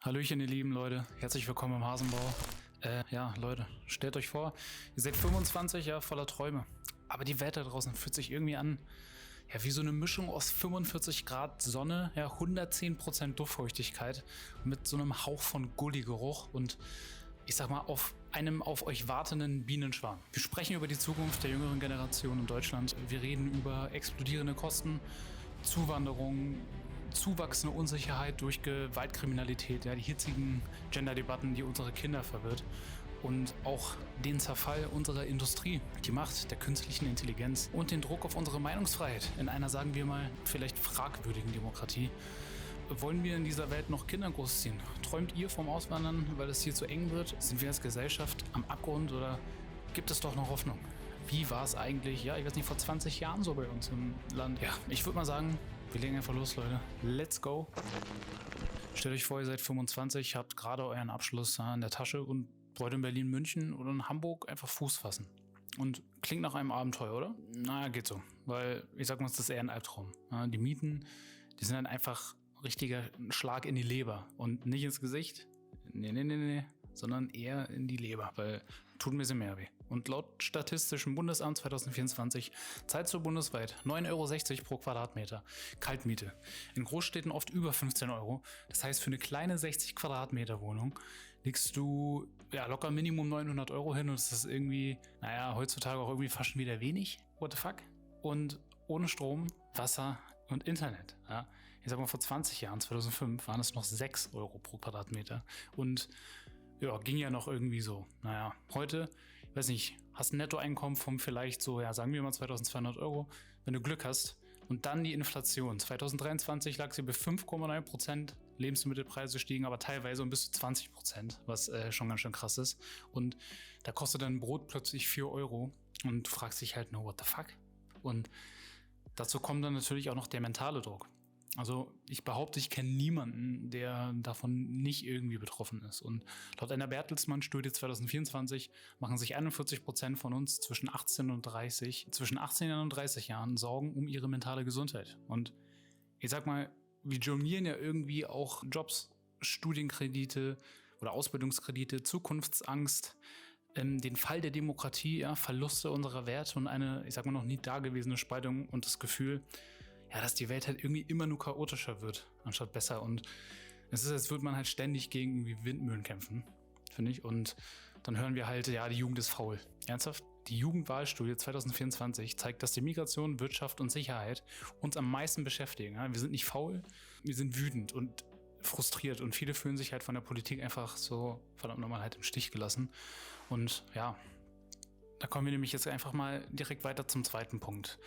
Hallöchen, ihr lieben Leute. Herzlich willkommen im Hasenbau. Leute, stellt euch vor, ihr seid 25 Jahre voller Träume. Aber die Welt da draußen fühlt sich irgendwie an, ja, wie so eine Mischung aus 45 Grad Sonne, ja, 110% Luftfeuchtigkeit mit so einem Hauch von Gulli-Geruch und ich sag mal, auf einem auf euch wartenden Bienenschwarm. Wir sprechen über die Zukunft der jüngeren Generation in Deutschland. Wir reden über explodierende Kosten, Zuwanderung, zuwachsende Unsicherheit durch Gewaltkriminalität, ja, die hitzigen Gender-Debatten, die unsere Kinder verwirrt und auch den Zerfall unserer Industrie, die Macht der künstlichen Intelligenz und den Druck auf unsere Meinungsfreiheit in einer, sagen wir mal, vielleicht fragwürdigen Demokratie. Wollen wir in dieser Welt noch Kinder großziehen? Träumt ihr vom Auswandern, weil es hier zu eng wird? Sind wir als Gesellschaft am Abgrund oder gibt es doch noch Hoffnung? Wie war es eigentlich, ja, ich weiß nicht, vor 20 Jahren so bei uns im Land? Ja, ich würde mal sagen, wir legen einfach los, Leute. Let's go. Stellt euch vor, ihr seid 25, habt gerade euren Abschluss in der Tasche und wollt in Berlin, München oder in Hamburg einfach Fuß fassen. Und klingt nach einem Abenteuer, oder? Naja, geht so. Weil, ich sag mal, das ist eher ein Albtraum. Ja, die Mieten, die sind dann einfach richtiger Schlag in die Leber und nicht ins Gesicht. Nee, sondern eher in die Leber, weil tut ein bisschen mehr weh. Und laut Statistischem Bundesamt 2024 zahlt so bundesweit 9,60 € pro Quadratmeter Kaltmiete. In Großstädten oft über 15 Euro. Das heißt, für eine kleine 60 Quadratmeter Wohnung legst du ja locker Minimum 900 Euro hin und das ist irgendwie, naja, heutzutage auch irgendwie fast schon wieder wenig. What the fuck? Und ohne Strom, Wasser und Internet. Ja. Ich sag mal, vor 20 Jahren, 2005, waren es noch 6 Euro pro Quadratmeter. Und ja, ging ja noch irgendwie so. Naja, heute, ich weiß nicht, hast ein Nettoeinkommen von vielleicht so, ja, sagen wir mal 2200 Euro, wenn du Glück hast. Und dann die Inflation. 2023 lag sie bei 5,9%. Lebensmittelpreise stiegen aber teilweise um bis zu 20%, was schon ganz schön krass ist. Und da kostet dann ein Brot plötzlich 4 Euro und du fragst dich halt nur, what the fuck? Und dazu kommt dann natürlich auch noch der mentale Druck. Also ich behaupte, ich kenne niemanden, der davon nicht irgendwie betroffen ist. Und laut einer Bertelsmann-Studie 2024 machen sich 41% von uns zwischen 18 und 30 Jahren Sorgen um ihre mentale Gesundheit. Und ich sag mal, wir jonglieren ja irgendwie auch Jobs, Studienkredite oder Ausbildungskredite, Zukunftsangst, den Fall der Demokratie, ja, Verluste unserer Werte und eine, ich sag mal, noch nie dagewesene Spaltung und das Gefühl, ja, dass die Welt halt irgendwie immer nur chaotischer wird, anstatt besser. Und es ist, als würde man halt ständig gegen irgendwie Windmühlen kämpfen, finde ich. Und dann hören wir halt, ja, die Jugend ist faul. Ernsthaft? Die Jugendwahlstudie 2024 zeigt, dass die Migration, Wirtschaft und Sicherheit uns am meisten beschäftigen. Ja? Wir sind nicht faul, wir sind wütend und frustriert. Und viele fühlen sich halt von der Politik einfach so, verdammt nochmal, halt im Stich gelassen. Und ja, da kommen wir nämlich jetzt einfach mal direkt weiter zum zweiten Punkt.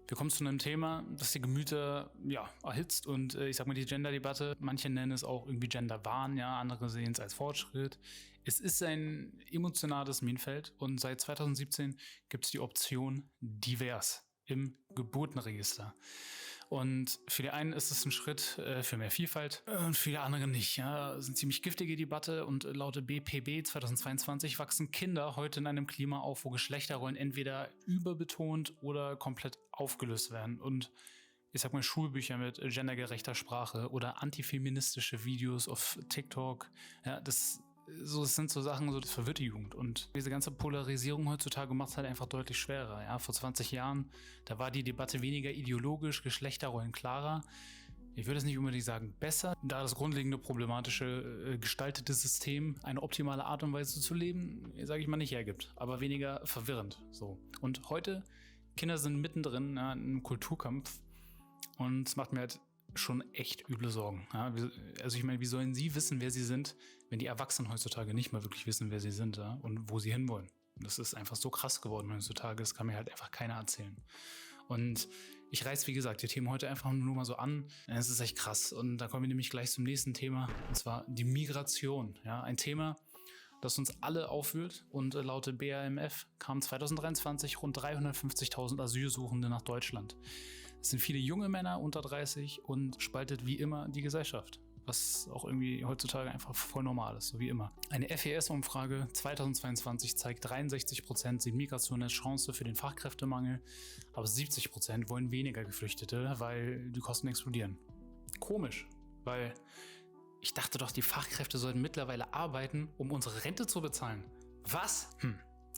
Wir kommen zu einem Thema, das die Gemüter ja, erhitzt und ich sag mal die Gender-Debatte, manche nennen es auch irgendwie Gender-Wahn, ja, andere sehen es als Fortschritt. Es ist ein emotionales Minenfeld und seit 2017 gibt es die Option divers im Geburtenregister. Und für die einen ist es ein Schritt für mehr Vielfalt und für die anderen nicht. Ja, das ist eine ziemlich giftige Debatte und laut BPB 2022 wachsen Kinder heute in einem Klima auf, wo Geschlechterrollen entweder überbetont oder komplett aufgelöst werden. Und ich sag mal Schulbücher mit gendergerechter Sprache oder antifeministische Videos auf TikTok, ja, das sind so Sachen, so das verwirrt die Jugend. Und diese ganze Polarisierung heutzutage macht es halt einfach deutlich schwerer. Ja, vor 20 Jahren, da war die Debatte weniger ideologisch, Geschlechterrollen klarer. Ich würde es nicht unbedingt sagen besser, da das grundlegende problematische gestaltete System eine optimale Art und Weise zu leben, sage ich mal, nicht hergibt, aber weniger verwirrend. So. Und heute, Kinder sind mittendrin in einem Kulturkampf und es macht mir halt schon echt üble Sorgen. Ja, also ich meine, wie sollen sie wissen, wer sie sind, wenn die Erwachsenen heutzutage nicht mal wirklich wissen, wer sie sind, ja, und wo sie hinwollen. Das ist einfach so krass geworden heutzutage, das kann mir halt einfach keiner erzählen. Und ich reiß, wie gesagt, die Themen heute einfach nur mal so an. Es ist echt krass. Und da kommen wir nämlich gleich zum nächsten Thema, und zwar die Migration. Ja, ein Thema, das uns alle aufwühlt. Und laut dem BAMF kamen 2023 rund 350.000 Asylsuchende nach Deutschland. Es sind viele junge Männer unter 30 und spaltet wie immer die Gesellschaft. Was auch irgendwie heutzutage einfach voll normal ist, so wie immer. Eine FES-Umfrage 2022 zeigt, 63% sehen Migration als Chance für den Fachkräftemangel, aber 70% wollen weniger Geflüchtete, weil die Kosten explodieren. Komisch, weil Ich dachte doch, die Fachkräfte sollten mittlerweile arbeiten, um unsere Rente zu bezahlen. Was?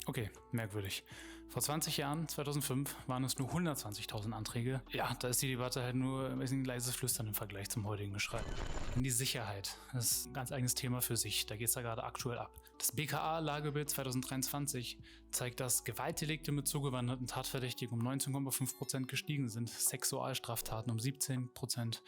Okay, merkwürdig. Vor 20 Jahren, 2005, waren es nur 120.000 Anträge. Ja, da ist die Debatte halt nur ein leises Flüstern im Vergleich zum heutigen Geschrei. Und die Sicherheit, das ist ein ganz eigenes Thema für sich. Da geht es da gerade aktuell ab. Das BKA-Lagebild 2023 zeigt, dass Gewaltdelikte mit zugewanderten Tatverdächtigen um 19,5% gestiegen sind, Sexualstraftaten um 17%.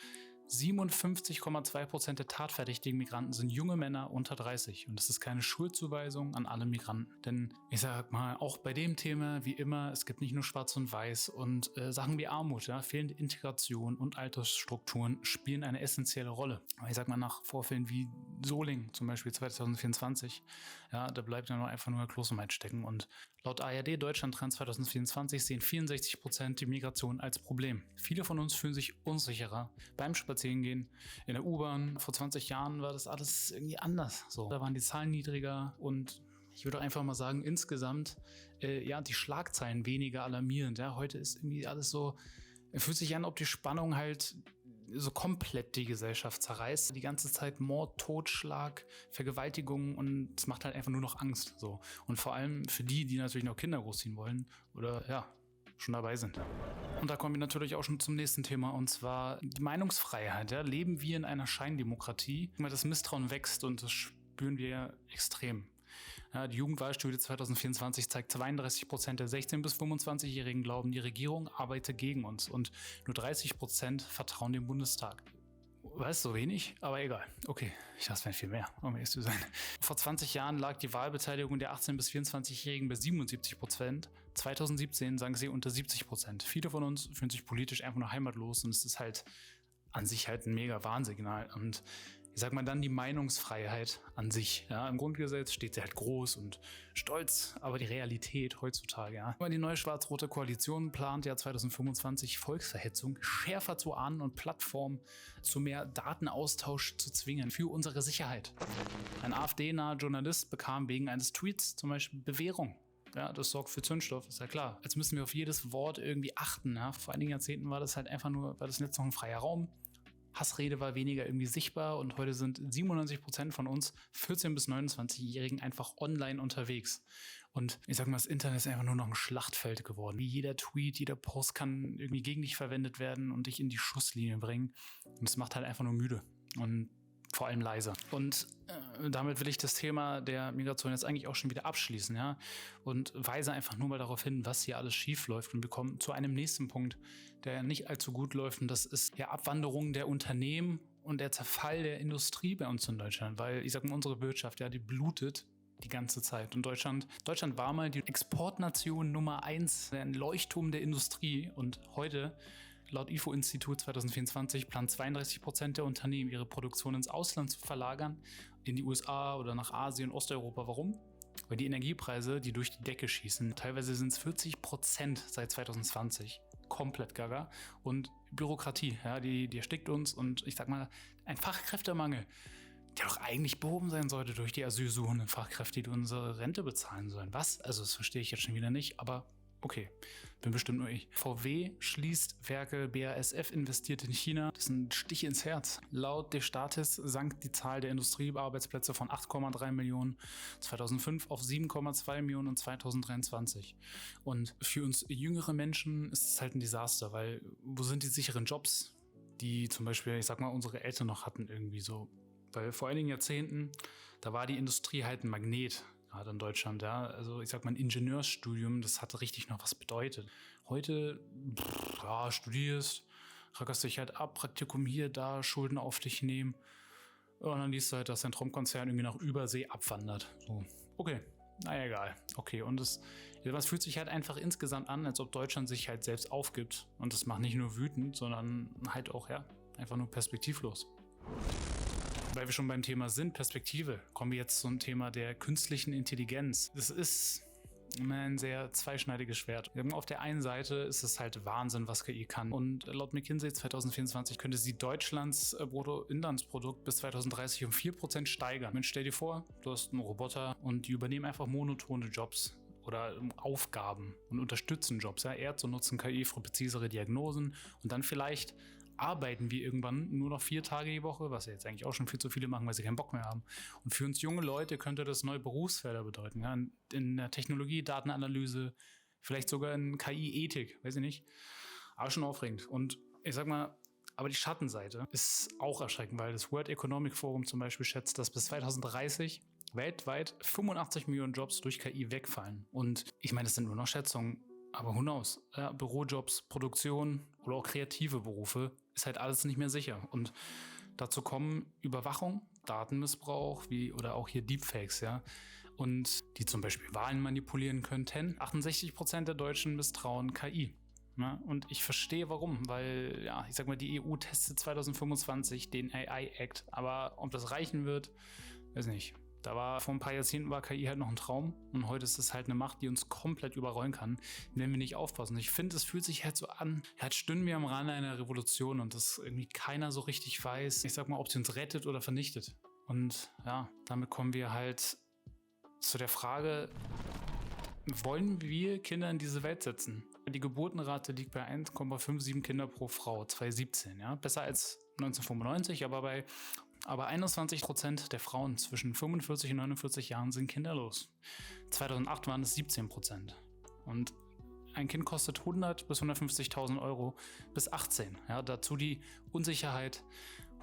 57,2% der tatverdächtigen Migranten sind junge Männer unter 30 und das ist keine Schuldzuweisung an alle Migranten. Denn ich sag mal, auch bei dem Thema, wie immer, es gibt nicht nur Schwarz und Weiß und Sachen wie Armut, ja, fehlende Integration und Altersstrukturen spielen eine essentielle Rolle. Aber ich sag mal, nach Vorfällen wie Solingen zum Beispiel 2024, ja, da bleibt ja nur einfach nur Kloßermeid stecken und laut ARD Deutschland-Trend 2024 sehen 64% die Migration als Problem. Viele von uns fühlen sich unsicherer beim Spazierengehen, in der U-Bahn. Vor 20 Jahren war das alles irgendwie anders. So, da waren die Zahlen niedriger und ich würde einfach mal sagen, insgesamt die Schlagzeilen weniger alarmierend. Ja, heute ist irgendwie alles so, fühlt sich an, ob die Spannung halt so komplett die Gesellschaft zerreißt. Die ganze Zeit Mord, Totschlag, Vergewaltigung und es macht halt einfach nur noch Angst. So. Und vor allem für die, die natürlich noch Kinder großziehen wollen oder ja, schon dabei sind. Und da kommen wir natürlich auch schon zum nächsten Thema und zwar die Meinungsfreiheit. Ja? Leben wir in einer Scheindemokratie? Das Misstrauen wächst und das spüren wir ja extrem. Ja, die Jugendwahlstudie 2024 zeigt, 32% der 16- bis 25-Jährigen glauben, die Regierung arbeite gegen uns und nur 30% vertrauen dem Bundestag. Weißt du, so wenig? Aber egal. Okay, ich dachte, es wären viel mehr, um ehrlich zu sein. Vor 20 Jahren lag die Wahlbeteiligung der 18- bis 24-Jährigen bei 77%. 2017 sank sie unter 70%. Viele von uns fühlen sich politisch einfach nur heimatlos und es ist halt an sich halt ein mega Warnsignal. Und ich sag mal dann die Meinungsfreiheit an sich. Ja, im Grundgesetz steht sie halt groß und stolz, aber die Realität heutzutage, ja. Die neue schwarz-rote Koalition plant ja 2025 Volksverhetzung schärfer zu ahnden und Plattformen zu mehr Datenaustausch zu zwingen für unsere Sicherheit. Ein AfD-naher Journalist bekam wegen eines Tweets zum Beispiel Bewährung. Ja, das sorgt für Zündstoff, ist ja klar. Jetzt müssen wir auf jedes Wort irgendwie achten. Ja. Vor einigen Jahrzehnten war das halt einfach nur, war das Netz noch ein freier Raum. Hassrede war weniger irgendwie sichtbar und heute sind 97% von uns 14- bis 29-Jährigen einfach online unterwegs. Und ich sag mal, das Internet ist einfach nur noch ein Schlachtfeld geworden. Jeder Tweet, jeder Post kann irgendwie gegen dich verwendet werden und dich in die Schusslinie bringen. Und es macht halt einfach nur müde und vor allem leise. Und damit will ich das Thema der Migration jetzt eigentlich auch schon wieder abschließen, ja, und weise einfach nur mal darauf hin, was hier alles schief läuft. Und wir kommen zu einem nächsten Punkt, der nicht allzu gut läuft, und das ist ja Abwanderung der Unternehmen und der Zerfall der Industrie bei uns in Deutschland, weil ich sag mal, unsere Wirtschaft, ja, die blutet die ganze Zeit. Und Deutschland war mal die Exportnation Nummer 1, ein Leuchtturm der Industrie, und heute laut IFO-Institut 2024 planen 32% der Unternehmen, ihre Produktion ins Ausland zu verlagern, in die USA oder nach Asien, Osteuropa. Warum? Weil die Energiepreise, die durch die Decke schießen, teilweise sind es 40% seit 2020. Komplett gaga. Und Bürokratie, ja, die erstickt uns. Und ich sag mal, ein Fachkräftemangel, der doch eigentlich behoben sein sollte durch die asylsuchenden Fachkräfte, die unsere Rente bezahlen sollen. Was? Also das verstehe ich jetzt schon wieder nicht, aber okay, bin bestimmt nur ich. VW schließt Werke, BASF investiert in China. Das ist ein Stich ins Herz. Laut des Staates sank die Zahl der Industriearbeitsplätze von 8,3 Millionen 2005 auf 7,2 Millionen in 2023. Und für uns jüngere Menschen ist es halt ein Desaster, weil wo sind die sicheren Jobs, die zum Beispiel, ich sag mal, unsere Eltern noch hatten irgendwie so? Weil vor einigen Jahrzehnten, da war die Industrie halt ein Magnet. Gerade in Deutschland, ja. Also ich sag mal, ein Ingenieursstudium, das hatte richtig noch was bedeutet. Heute, studierst, rackerst dich halt ab, Praktikum hier, da, Schulden auf dich nehmen. Und dann liest du halt, dass dein Traumkonzern irgendwie nach Übersee abwandert. So, okay, naja, egal. Okay, und es fühlt sich halt einfach insgesamt an, als ob Deutschland sich halt selbst aufgibt. Und das macht nicht nur wütend, sondern halt auch, ja, einfach nur perspektivlos. Weil wir schon beim Thema sind, Perspektive, kommen wir jetzt zum Thema der künstlichen Intelligenz. Das ist ein sehr zweischneidiges Schwert. Auf der einen Seite ist es halt Wahnsinn, was KI kann. Und laut McKinsey 2024 könnte sie Deutschlands Bruttoinlandsprodukt bis 2030 um 4% steigern. Mensch, stell dir vor, du hast einen Roboter und die übernehmen einfach monotone Jobs oder Aufgaben und unterstützen Jobs. Ja? Ärzte nutzen KI für präzisere Diagnosen und dann vielleicht arbeiten wir irgendwann nur noch 4 Tage die Woche, was ja jetzt eigentlich auch schon viel zu viele machen, weil sie keinen Bock mehr haben. Und für uns junge Leute könnte das neue Berufsfelder bedeuten. Ja? In der Technologie, Datenanalyse, vielleicht sogar in KI-Ethik, weiß ich nicht. Aber schon aufregend. Und ich sag mal, aber die Schattenseite ist auch erschreckend, weil das World Economic Forum zum Beispiel schätzt, dass bis 2030 weltweit 85 Millionen Jobs durch KI wegfallen. Und ich meine, das sind nur noch Schätzungen, aber who knows? Ja, Bürojobs, Produktion oder auch kreative Berufe ist halt alles nicht mehr sicher. Und dazu kommen Überwachung, Datenmissbrauch oder auch hier Deepfakes, ja. Und die zum Beispiel Wahlen manipulieren könnten. 68% der Deutschen misstrauen KI. Ja, und ich verstehe warum, weil, ja, ich sag mal, die EU testet 2025 den AI Act. Aber ob das reichen wird, weiß nicht. Vor ein paar Jahrzehnten war KI halt noch ein Traum und heute ist es halt eine Macht, die uns komplett überrollen kann, wenn wir nicht aufpassen. Ich finde, es fühlt sich halt so an, als stünden wir am Rande einer Revolution und dass irgendwie keiner so richtig weiß, ich sag mal, ob sie uns rettet oder vernichtet. Und ja, damit kommen wir halt zu der Frage, wollen wir Kinder in diese Welt setzen? Die Geburtenrate liegt bei 1,57 Kinder pro Frau 2017, ja, besser als 1995, aber 21% der Frauen zwischen 45 und 49 Jahren sind kinderlos. 2008 waren es 17%. Und ein Kind kostet 100 bis 150.000 Euro bis 18. Ja, dazu die Unsicherheit,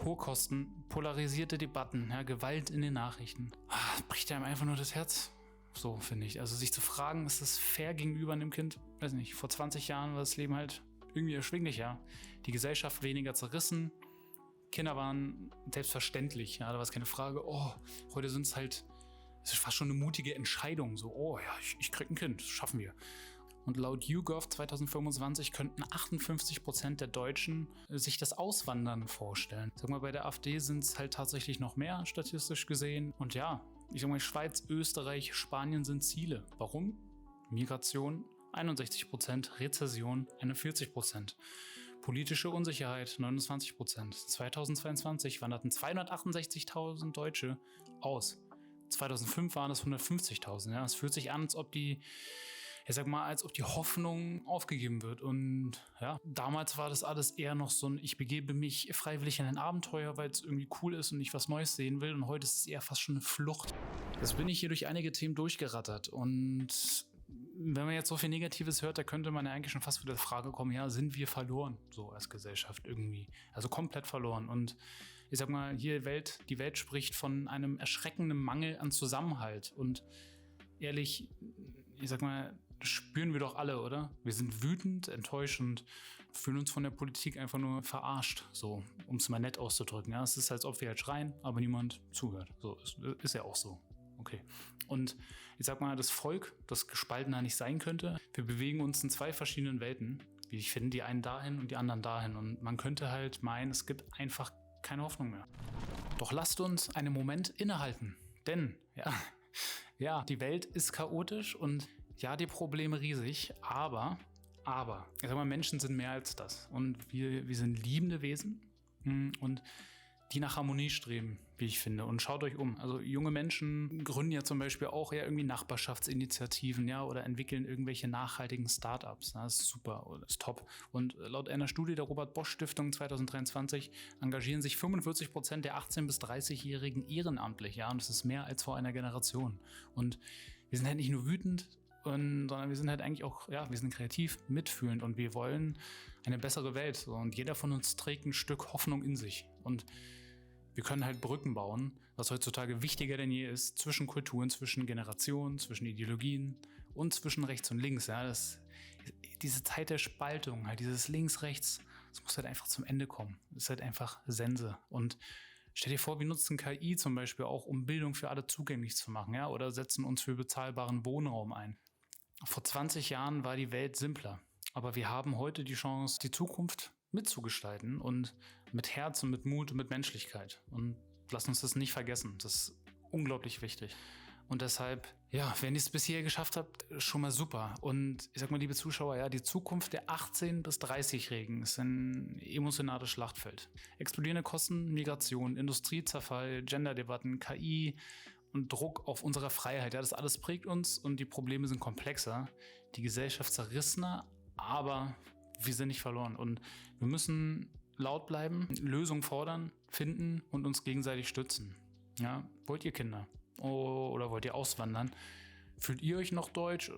hohe Kosten, polarisierte Debatten, ja, Gewalt in den Nachrichten. Bricht einem einfach nur das Herz. So, finde ich. Also sich zu fragen, ist das fair gegenüber einem Kind? Weiß nicht, vor 20 Jahren war das Leben halt irgendwie erschwinglicher. Die Gesellschaft weniger zerrissen. Kinder waren selbstverständlich, ja, da war es keine Frage. Oh, heute sind es halt, es ist fast schon eine mutige Entscheidung. So, oh ja, ich krieg ein Kind, das schaffen wir. Und laut YouGov 2025 könnten 58% der Deutschen sich das Auswandern vorstellen. Sag mal, bei der AfD sind es halt tatsächlich noch mehr, statistisch gesehen. Und ja, ich sag mal, Schweiz, Österreich, Spanien sind Ziele. Warum? Migration 61%, Rezession 41%. Politische Unsicherheit 29%. 2022 wanderten 268.000 Deutsche aus. 2005 waren es 150.000. Ja, es fühlt sich an, als ob die Hoffnung aufgegeben wird. Und ja, damals war das alles eher noch so ein, ich begebe mich freiwillig in ein Abenteuer, weil es irgendwie cool ist und ich was Neues sehen will. Und heute ist es eher fast schon eine Flucht. Das bin ich hier durch einige Themen durchgerattert. Und wenn man jetzt so viel Negatives hört, da könnte man ja eigentlich schon fast wieder die Frage kommen, ja, sind wir verloren, so als Gesellschaft irgendwie? Also komplett verloren. Und ich sag mal, die Welt spricht von einem erschreckenden Mangel an Zusammenhalt. Und ehrlich, ich sag mal, das spüren wir doch alle, oder? Wir sind wütend, enttäuschend, fühlen uns von der Politik einfach nur verarscht, so, um es mal nett auszudrücken. Ja, es ist, als ob wir halt schreien, aber niemand zuhört. So, ist ja auch so. Okay. Und ich sag mal, das Volk, das gespaltener nicht sein könnte, wir bewegen uns in 2 verschiedenen Welten, wie ich finde, die einen dahin und die anderen dahin. Und man könnte halt meinen, es gibt einfach keine Hoffnung mehr. Doch lasst uns einen Moment innehalten. Denn, ja, die Welt ist chaotisch und ja, die Probleme riesig, aber, ich sag mal, Menschen sind mehr als das. Und wir sind liebende Wesen und die nach Harmonie streben, wie ich finde. Und schaut euch um. Also junge Menschen gründen ja zum Beispiel auch ja irgendwie Nachbarschaftsinitiativen, ja, oder entwickeln irgendwelche nachhaltigen Startups. Das ist super, das ist top. Und laut einer Studie der Robert-Bosch-Stiftung 2023 engagieren sich 45% der 18- bis 30-Jährigen ehrenamtlich, ja, und das ist mehr als vor einer Generation. Und wir sind halt nicht nur wütend, sondern wir sind halt eigentlich auch, ja, wir sind kreativ, mitfühlend und wir wollen eine bessere Welt. So. Und jeder von uns trägt ein Stück Hoffnung in sich. Und wir können halt Brücken bauen, was heutzutage wichtiger denn je ist, zwischen Kulturen, zwischen Generationen, zwischen Ideologien und zwischen rechts und links. Ja, diese Zeit der Spaltung, halt dieses links-rechts, das muss halt einfach zum Ende kommen. Das ist halt einfach Sense. Und stell dir vor, wir nutzen KI zum Beispiel auch, um Bildung für alle zugänglich zu machen, ja, oder setzen uns für bezahlbaren Wohnraum ein. Vor 20 Jahren war die Welt simpler, aber wir haben heute die Chance, die Zukunft mitzugestalten und mit Herz und mit Mut und mit Menschlichkeit. Und lass uns das nicht vergessen, das ist unglaublich wichtig. Und deshalb, ja, wenn ihr es bis hierher geschafft habt, schon mal super. Und ich sag mal, liebe Zuschauer, ja, die Zukunft der 18- bis 30-Jährigen ist ein emotionales Schlachtfeld. Explodierende Kosten, Migration, Industriezerfall, Genderdebatten, KI und Druck auf unsere Freiheit. Ja, das alles prägt uns und die Probleme sind komplexer, die Gesellschaft zerrissener, aber wir sind nicht verloren. Und wir müssen laut bleiben, Lösungen fordern, finden und uns gegenseitig stützen. Ja, wollt ihr Kinder? Oder wollt ihr auswandern? Fühlt ihr euch noch deutsch?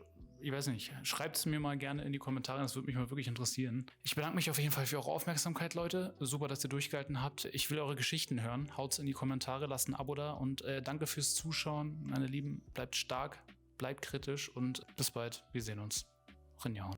Ich weiß nicht, schreibt es mir mal gerne in die Kommentare, das würde mich mal wirklich interessieren. Ich bedanke mich auf jeden Fall für eure Aufmerksamkeit, Leute. Super, dass ihr durchgehalten habt. Ich will eure Geschichten hören. Haut's in die Kommentare, lasst ein Abo da und danke fürs Zuschauen. Meine Lieben, bleibt stark, bleibt kritisch und bis bald. Wir sehen uns. Rinjahauen.